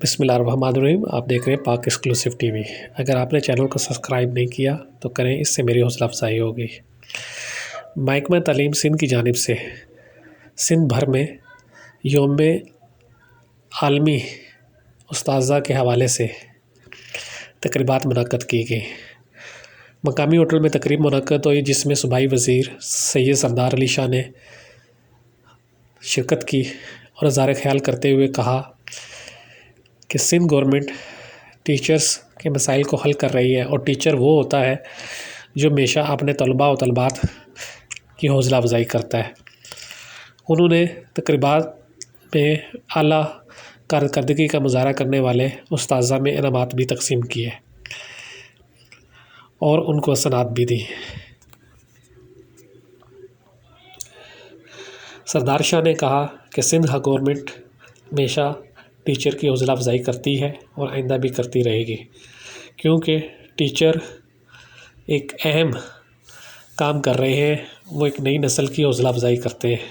بسم اللہ الرحمن الرحیم۔ آپ دیکھ رہے ہیں پاک ایکسکلوسیو ٹی وی۔ اگر آپ نے چینل کو سبسکرائب نہیں کیا تو کریں، اس سے میری حوصلہ افزائی ہوگی۔ محکمہ تعلیم سندھ کی جانب سے سندھ بھر میں یوم عالمی اساتذہ کے حوالے سے تقریبات منعقد کی گئی۔ مقامی ہوٹل میں تقریب منعقد ہوئی، جس میں صوبائی وزیر سید سردار علی شاہ نے شرکت کی اور اظہار خیال کرتے ہوئے کہا کہ سندھ گورنمنٹ ٹیچرز کے مسائل کو حل کر رہی ہے، اور ٹیچر وہ ہوتا ہے جو ہمیشہ اپنے طلباء و طالبات کی حوصلہ افزائی کرتا ہے۔ انہوں نے تقریبات میں اعلیٰ کارکردگی کا مظاہرہ کرنے والے اساتذہ میں انعامات بھی تقسیم کیے اور ان کو سنعت بھی دی۔ سردار شاہ نے کہا کہ سندھ گورنمنٹ ہمیشہ ٹیچر کی حوصلہ افزائی کرتی ہے اور آئندہ بھی کرتی رہے گی، کیونکہ ٹیچر ایک اہم کام کر رہے ہیں، وہ ایک نئی نسل کی حوصلہ افزائی کرتے ہیں۔